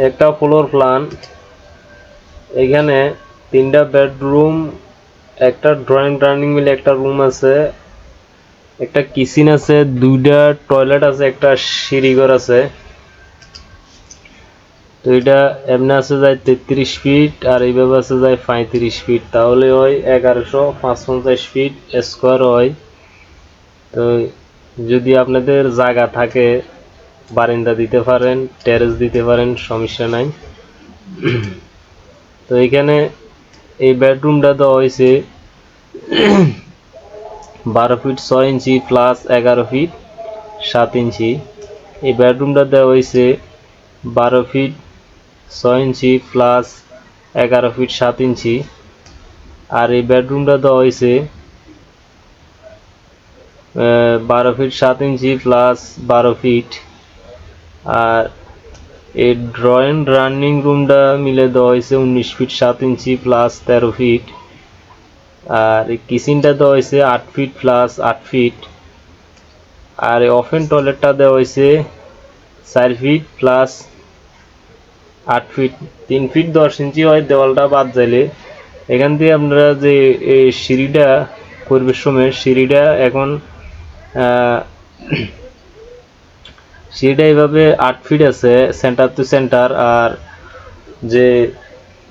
একটা floor plan, এখানে 3টা বেডরুম, একটা ড্রয়িং ডাইনিং মিলে একটা রুম আছে, একটা কিচেন আছে, 2টা টয়লেট আছে, একটা সিঁড়িঘর আছে। তো এটা এমনি আছে যায় 33 ফিট আর এইভাবে আছে যায় 35 ফিট, তাহলে হয় 1155 ফিট স্কোয়ার হয়। তো যদি আপনাদের জায়গা থাকে বারান্দা দিতে পারেন, টেরেস দিতে পারেন, সমস্যা নাই। তো এখানে এই বেডরুমটা দেওয়া হয়েছে 12 ফিট 6 ইঞ্চি প্লাস 11 ফিট 7 ইঞ্চি। এই বেডরুমটা দেওয়া হয়েছে 12 ফিট 6 ইঞ্চি প্লাস 11 ফিট 7 ইঞ্চি। আর এই বেডরুমটা দেওয়া হয়েছে 12 ফিট 7 ইঞ্চি প্লাস 12 ফিট। আর এই ড্রয়িং রানিং রুমটা মিলে দেওয়া হয়েছে 19 ফিট 7 ইঞ্চি প্লাস 13 ফিট। আর এই কিচেনটা দেওয়া হয়েছে 8 ফিট প্লাস 8 ফিট। আর এই ওপেন টয়লেটটা দেওয়া হয়েছে 4 ফিট প্লাস 8 ফিট, 3 ফিট 10 ইঞ্চি হয় দেওয়ালটা বাদ যাইলে। এখান থেকে আপনারা যে এই সিঁড়িটা করবে সময়, সিঁড়িটা এখন সিঁড়িটা এইভাবে 8 ফিট আছে সেন্টার টু সেন্টার। আর যে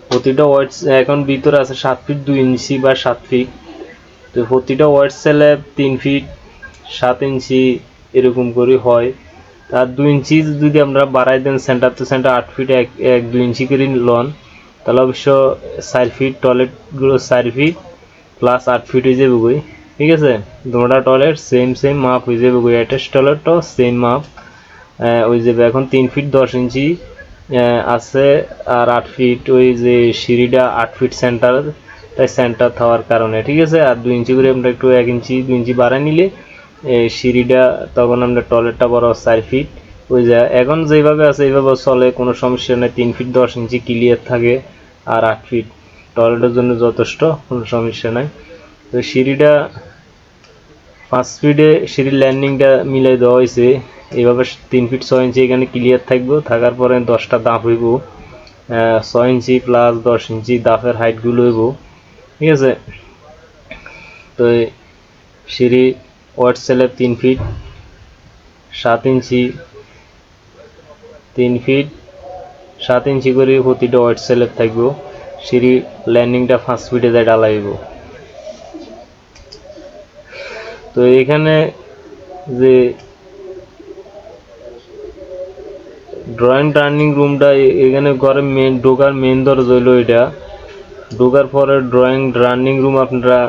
প্রতিটা ওয়ার্ড এখন ভিতরে আছে 7 ফিট 2 ইঞ্চি বা 7 ফিট। তো প্রতিটা ওয়ার্ড স্ল্যাব 3 ফিট 7 ইঞ্চি এরকম করে হয়। আর 2 ইঞ্চি যদি আমরা বাড়াই দেন সেন্টার টু সেন্টার 8 ফিট 1-2 ইঞ্চি করে লন, তাহলে অবশ্য 4 ফিট টয়লেটগুলো 4 ফিট প্লাস 8 ফিট হয়ে যাবে বই। ঠিক আছে, দুটা টয়লেট সেম মাপ হয়ে যাবে বই, অ্যাটাচ টয়লেটটাও সেম মাপ ওই যাবে। এখন 3 ফিট 10 ইঞ্চি আছে আর 8 ফিট ওই যে সিঁড়িটা 8 ফিট সেন্টার, তাই সেন্টার থাকার কারণে। ঠিক আছে, আর 2 ইঞ্চি করে আমরা একটু 1 ইঞ্চি 2 ইঞ্চি বাড়াই নিলে সিঁড়িটা তখন আমরা টয়লেটটা বড় 4 ফিট ওই যায়। এখন যেভাবে আছে এইভাবে চলে, কোনো সমস্যা নেই। 3 ফিট 10 ইঞ্চি ক্লিয়ার থাকে আর 8 ফিট টয়লেটের জন্য যথেষ্ট, কোনো সমস্যা নাই। তো সিঁড়িটা 5 ফিটে সিঁড়ির ল্যান্ডিংটা মিলাই দেওয়া হয়েছে এইভাবে। 3 ফিট 6 ইঞ্চি এখানে ক্লিয়ার থাকবো, থাকার পরে 10টা দাপ হইব, 6 ইঞ্চি প্লাস 10 ইঞ্চি দাপের হাইটগুলো হইব। ঠিক আছে, তো সিঁড়ি ওয়ার্ড স্ল্যাব 3 ফিট 7 ইঞ্চি 3 ফিট 7 ইঞ্চি করে প্রতিটা ওয়ার্ড স্ল্যাব থাকবো। সিঁড়ি ল্যান্ডিংটা 5 ফিটে যায় ঢালাইব। তো এখানে যে ড্রয়িং ডাইনিং রুমটা, এখানে ঘরে ঢোকার মেন দরজা হইলো এটা। ঢোকার পরে ড্রয়িং ডাইনিং রুম আপনারা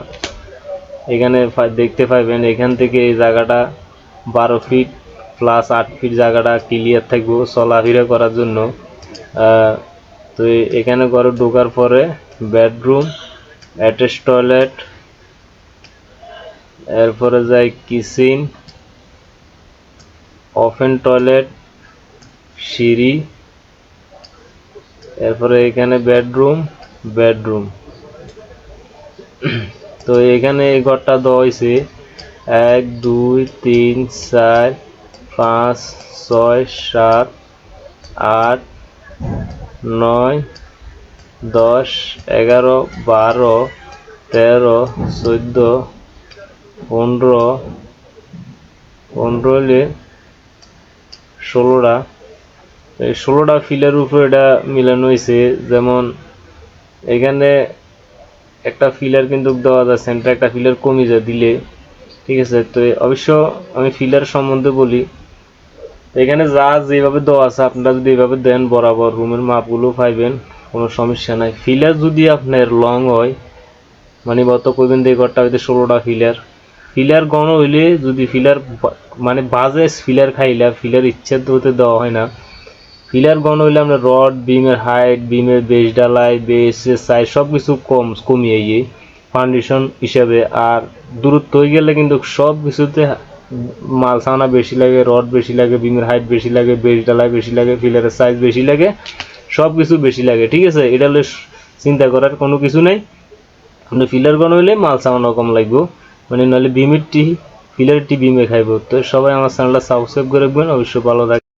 এখানে দেখতে পাইবেন। এখান থেকে এই জায়গাটা 12 ফিট প্লাস 8 ফিট জায়গাটা ক্লিয়ার থাকবো চলাফেরা করার জন্য। তো এখানে ঘরে ঢোকার পরে বেডরুম, অ্যাটাচ টয়লেট, এরপরে যায় কিচেন, ওপেন টয়লেট, সিঁড়ি, এরপরে এখানে বেডরুম। তো এখানে এই ঘরটা দেওয়া হয়েছে 1 2 3 4 5 6 7 8 9 10 11 12 13 14 15 হলে 16টা। এই 16টা ফিলের উপরে এটা মিলানো হয়েছে। যেমন এখানে একটা ফিলার কিন্তু দেওয়া যায়, সেন্টার একটা ফিলার কমে যায় দিলে। ঠিক আছে, তো অবশ্য আমি ফিলার সম্বন্ধে বলি। এখানে যা যেভাবে দেওয়া আছে আপনারা যদি এইভাবে দেন বরাবর রুমের মাপগুলো পাইবেন, কোনো সমস্যা নাই। ফিলার যদি আপনার লং হয়, মানে বত কইবেন যে ঘরটা হইতে 16টা ফিলার গণ হইলে, যদি ফিলার মানে বাজে ফিলার খাইলা ফিলার ইচ্ছা হতে দেওয়া হয় না। ফিলার গণ হইলে আমরা রড, বিমের হাইট, বিমের বেস ডালাই, বেসের সাইজ সব কিছু কমিয়ে ফাউন্ডেশন হিসাবে। আর দূরত্ব হয়ে গেলে কিন্তু সব কিছুতে মাল সামানা বেশি লাগে, রড বেশি লাগে, বিমের হাইট বেশি লাগে, বেস ডালাই বেশি লাগে, ফিলারের সাইজ বেশি লাগে, সব কিছু বেশি লাগে। ঠিক আছে, এটা হলে চিন্তা করার কোনো কিছু নেই। আপনি ফিলার গণ হইলে মাল সামানা কম লাগবে, মানে নাহলে বিমের টি ফিলার টি বিমে খাইব। তো সবাই আমার চ্যানেলটা সাবস্ক্রাইব করে রাখবেন, অবশ্যই ভালো থাকবেন।